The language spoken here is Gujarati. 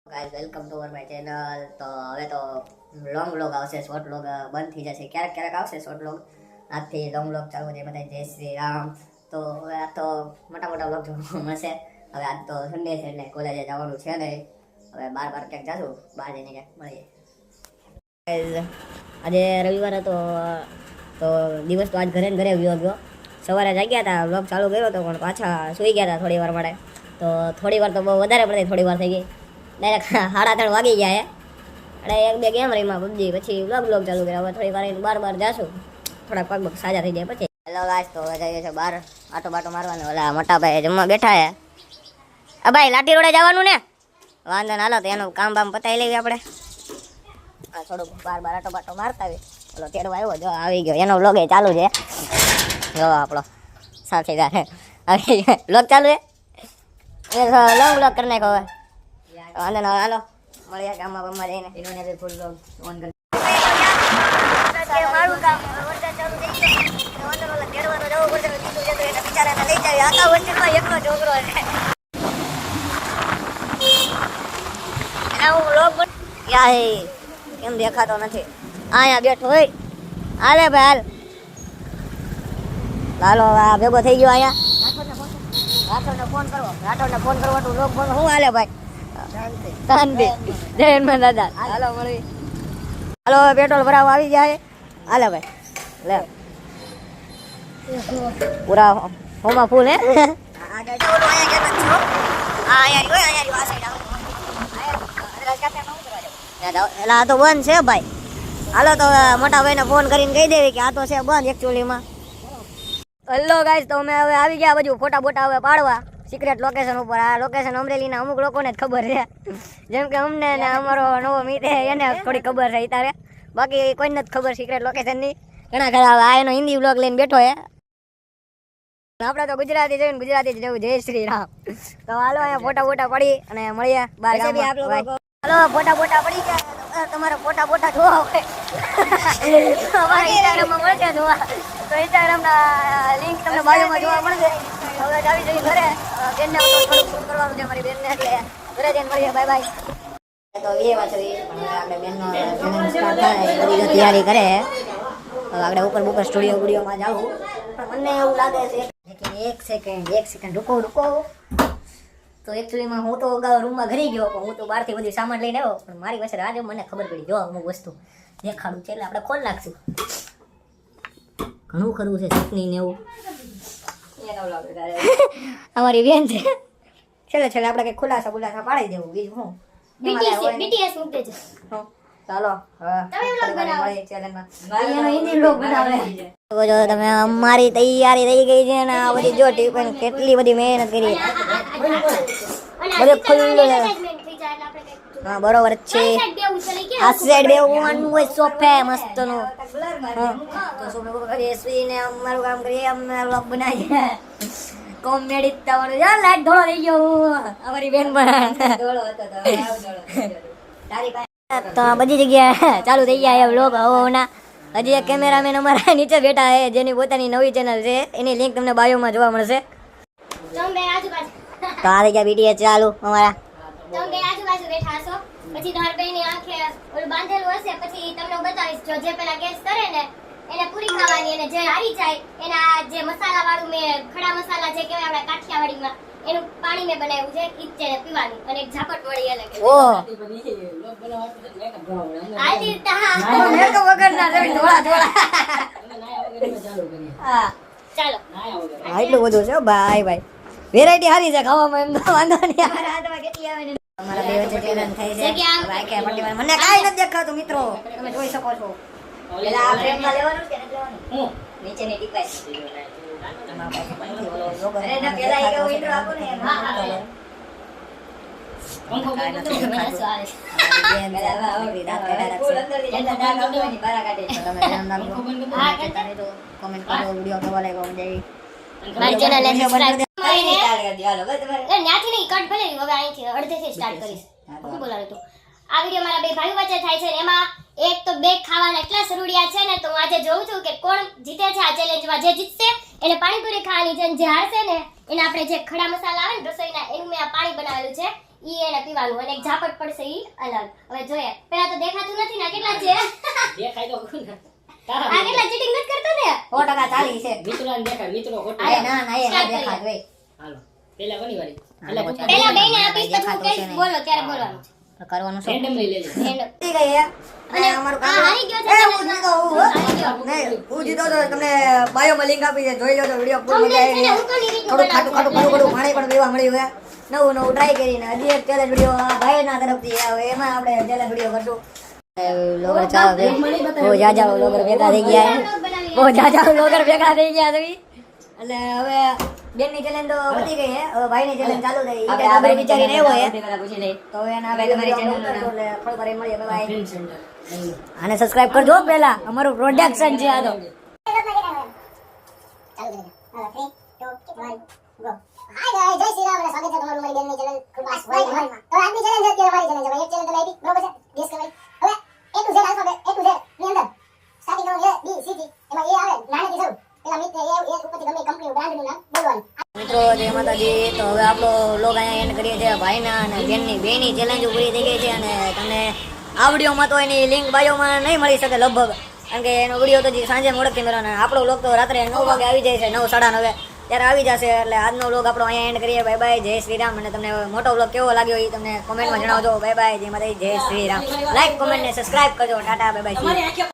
Guys welcome to our my channel. તો હવે તો લોંગ વ્લોગ આવશે, શોર્ટ વ્લોગ બંધ થઈ જશે. ક્યારેક ક્યારેક આવશે શોર્ટ વ્લોગ. આજથી લોંગ વ્લોગ ચાલુ છે બધા. જય શ્રી રામ. તો હવે આ તો મોટા મોટા વ્લોગ જોવા મળશે. હવે આજ તો સન્ડે છે એટલે કોલેજે જવાનું છે નહીં. હવે બાર ક્યાંક જાશું, બહાર જઈને ક્યાંક મળીએ. આજે રવિવાર હતો તો દિવસ તો આજ ઘરે ને ઘરે ગયો. સવારે જાગ્યા હતા, વ્લોગ ચાલુ કર્યો હતો પણ પાછા સૂઈ ગયા હતા થોડી વાર માટે. તો થોડી વાર તો બહુ વધારે પડતી, થોડી વાર થઈ ગઈ. ડાયરેક્ટ 3:30 વાગી ગયા એટલે એક બે ગેમ રહીમાં પબજી, પછી વ્લોગ ચાલુ કર્યા. હવે થોડી વાર બાર જાશું, થોડાક પગ સાજા થઈ જાય પછી. હેલો ગાઈસ, તો હવે જઈએ છીએ બહાર આટો બાટો મારવાનો. ઓલા મોટા ભાઈ જમવા બેઠા છે. આ ભાઈ લાઠી રોડે જવાનું ને? વાંધો ના, હાલો તો એનું કામ બામ પતાવી લેવી આપણે. હા, થોડુંક બાર આટો બાટો મારતા આવી. ઓલો તેડવા આવ્યો, જો આવી ગયો. એનો વ્લોગ ચાલુ છે, જો આપણો સાથીદાર આવી વ્લોગ ચાલુ છે. લોંગ વ્લોગ કરી નાખો હવે. વાંધો ના, હાલો મળીએ ગામમાં બમમાં જઈને. એને બી ફૂલ વ્લોગ ઓન કરી મારું કામ વરસાદ ચાલુ થઈ ગયો. ઓલા તેડવા તો જવું પડશે, કીધું છે તો એને બિચારાને લઈ જાય. આખા વરસાદમાં એકલો છોકરો છે. એના હું વ્લોગ કેમ દેખાતો નથી? અહીંયા બેઠો હોય. હાલે ભાઈ હાલો, આ ભેગો થઈ ગયો. અહીંયા રાઠોડને ફોન કરવો તો લોક ફોન શું હાલે ભાઈ? શાંતિ. જય હનુમાન દાદા. હાલો મળી. હાલો પેટ્રોલ ભરાવા આવી જાય. હાલે ભાઈ લે પૂરા હોમાં ફૂલ હે. આ તો બંધ છે ભાઈ. હાલો તો મોટા ભાઈને ફોન કરીને કહી દેવી કે આ તો છે બંધ એકચ્યુઅલીમાં. હેલો ગાઈસ, તો અમે હવે આવી ગયા બાજુ ફોટા બોટા હવે પાડવા સિક્રેટ લોકેશન ઉપર. આ લોકેશન અમરેલીના અમુક લોકોને જ ખબર છે, જેમ કે અમને ને અમારો નવો મિત્ર એને થોડી ખબર છે તારે. બાકી કોઈને જ ખબર સિક્રેટ લોકેશનની. ઘણા ખરા આ એનો હિન્દી વ્લોગ લઈને બેઠો હે. આપણે તો ગુજરાતી જોઈને ગુજરાતી જ જવું. જય શ્રી રામ. તો હાલો અહીંયા ફોટા બોટા પડી અને મળીએ બાર ગામમાં. હાલો ફોટા બોટા પડી ગયા. તમારે ફોટા બોટા જોવા હોય અમારા ઇન્સ્ટાગ્રામમાં મળશે જોવા. તો ઇન્સ્ટાગ્રામના લિંક તમને બાયોમાં જોવા મળશે. હવે આવી જઈ ઘરે. બેનને થોડુંક ફોન કરવાનું છે મારી બેનને, એટલે ઘરે જઈને મળીએ. Bye bye. તો એ વાત હતી પણ આપણે બેનનો સ્ટાર્ટ થાય બધી તૈયારી કરે. હવે આપણે ઉપર સ્ટુડિયોમાં જાવું. પણ મને એવું લાગે છે કે એક સેકન્ડ રૂકો. તો એકચ્યુઅલીમાં હું તો અગાઉ રૂમમાં ઘરે ગયો, પણ હું તો બહારથી બધી સામાન લઈને આવ્યો. પણ મારી પાસે આજે મને ખબર પડી, જો અમુક વસ્તુ દેખાડું છે એટલે આપણે ખોલ નાખશું. ઘણું ખરું છે ચટણી ને એવું. અમારી બેન છે. છેલ્લે આપણે કંઈક ખુલાસા પાડી દેવું. બીજું હું BTS મૂકી દેજો. ચાલો તમે અમારી તૈયારી થઈ ગઈ છે ને આ બધી જો ટિફિન કેટલી બધી મહેનત કરી. બધું ખુલ્લું. હા બરોબર છે. આ સાઈડ બેવાનું હોય સોફે મસ્ત નું. તો સોફે કરીએ સુઈને અમારું કામ કરીએ, અમે વ્લોગ બનાવીએ. કોમેડી તમારે યાર લાઈટ ધોળો થઈ ગયો. અમારી બેન પણ ધોળો હતો તારી તો બધી જગ્યાએ ચાલુ થઈ ગયા વ્લોગ હવના. હજી એક કેમેરામેન અમારા નીચે બેઠા છે, જેની પોતાની નવી ચેનલ છે. એની લિંક તમને બાયોમાં જોવા મળશે. તો આ થઈ ગયા BTS ચાલુ અમારા. પછી તમારી બેની આંખે ઓલું બાંધેલું હશે, પછી તમને બતાવીશ. જો જે પેલા ગેસ કરે ને એને પૂરી ખાવાની, અને જે હારી જાય એના જે મસાલા વાળું મેં ખડા મસાલા જે કહેવાય આપણા કાઠિયાવાડીમાં એનું પાણી મેં બનાવ્યું છે, ઈ જ પીવાનું. અને એક ઝાપટ મળી અલગ. ઓહ આજી તા મેકઅપ વગર ના જમી ધોળા. હા ચાલો. એટલું બધું છે ભાઈ. વેરાયટી સારી છે ખાવામાં, એમ તો વાંધો નહીં. અમારા હાથમાં કેટલી આવે ને. અમારા બે વચ્ચે ચેલેન્જ થઈ છે. ભાઈ કે મને કાઈ નથી દેખાતું મિત્રો, તમે જોઈ શકો છો. પેલા આ ફ્રેમમાં લેવાનું કે નથી લેવાનું? નીચેની ટીપાઈ. મારી ચેનલ ને સબસ્ક્રાઇબ ત્યાંથી નહીં કટ ભલે હવે અહીંથી અડધેથી સ્ટાર્ટ કરીશ. હું બોલાવું તો આ વિડિયો મારા બે ભાઈઓ વચ્ચે થાય છે. એમાં એક તો બે ખાવાના એટલા સરુડિયા છે ને, તો હું આજે જોઉં છું કે કોણ જીતે છે આ ચેલેન્જમાં. જે જીતશે એને પાણીપુરી ખાવાની છે, જે હારશે ને એને આપણે જે ખડા મસાલા આવે ને રસોઈના એનું મેં આ પાણી બનાવેલું છે ઈ એને પીવાનું અને એક ઝાપટ પડશે ઈ અલગ. હવે જોઈએ પેલા તો દેખાતું નથી ને આ કેટલા છે દેખાય તો ખરું ને. આ કેટલા ચીટિંગ નથી કરતો ને 100% ચાલી છે. મિત્રોને દેખાય, મિત્રો ખોટું. અરે ના ના એ ના Start દેખાત ભાઈ. હાલો પેલા કોની વારી? હાલો, એટલે ચાલો. પેલા બેને આપીશ તો તું દેખાતું કઈશ છે નહીં. બોલો ત્યારે બોલવાનું તો કરવાનું શું? રેન્ડમ લઈ લેજો. End. થઈ ગઈ હે. અને અમારું કામ હારી ગયો છે એ તમે. હું જીતો હું હો. હારી ગયો. નહીં, હું જીતો તો તમને બાયોમાં લિંક આપી છે, જોઈ લો તો વિડિયો પૂરો મજા Thumbnail છે ને, આવી. હું તો ઈ રીતનું થોડું ખાટું ખાટું બનાવું કડું પાણી પણ પીવા મળ્યું હે. નવું નવું ટ્રાય કરીને હજી એક ચેલેન્જ વિડિયો ભાઈના તરફથી આવે એમાં આપણે ચેલેન્જ વિડિયો કરશું. લોગર ચાલો છે. બહુ જાજા લોગર ભેગા થઈ ગયા હે. બહુ જાજા લોગર ભેગા થઈ ગયા છે. એટલે હવે બેનની ચેલેન્જ તો પતી ગઈ હે. હવે ભાઈની ચેલેન્જ ચાલુ થઈ. ઈ આ ભાઈ વિચારીને આવ્યો હે. તો હવે એના ભાઈ તમારી ચેનલ એટલે થોડી વાર મળીએ. બાય. Friend centre. આને સબસ્ક્રાઇબ કરજો પહેલા. અમારું પ્રોડક્શન છે આ તો. હાય ગાઈસ, જય શ્રી રામ અને સ્વાગત છે તમારું મારી બેનની ચેનલ કૃપાસ વર્લ્ડ. તો આજની ચેલેન્જ છે અત્યારે મારી ચેલેન્જ છે. એક ચેલેન્જ તમે આપી બરોબર છે, ગેસ કરવાની. હવે A to Z alphabet A to Z ની અંદર સ્ટાર્ટિંગ કરવાનું A B C થી એમાં A આવે નાનેથી શરૂ. પેલા મિત્ર A ઉપરથી ગમે કંપની બ્રાન્ડનું નામ બોલવાનું. મિત્રો જય માતાજી. તો હવે આપણો લોગ અહીંયા એન્ડ કરીએ છીએ. ભાઈના અને બેનની બેની ચેલેન્જ પૂરી થઈ ગઈ છે અને તમને આ વિડીયોમાં તો એની લિંક બાયોમાં નહીં મળી શકે લગભગ, કારણ કે એનો વિડીયો તો હજી સાંજે મોડેકથી મળવાનો. આપણો લોગ તો રાત્રે 9 વાગે આવી જાય છે, 9 સાડા 9 ત્યારે આવી જશે. એટલે આજનો વ્લોગ આપણો અહીંયા એન્ડ કરીએ. બાય બાય, જય શ્રી રામ. અને તમને મોટો વ્લોગ કેવો લાગ્યો એ તમને કોમેન્ટમાં જણાવજો. બાય બાય, જય માતાજી, જય શ્રી રામ. લાઈક કોમેન્ટ ને સબસ્ક્રાઇબ કરજો. Tata, bye bye.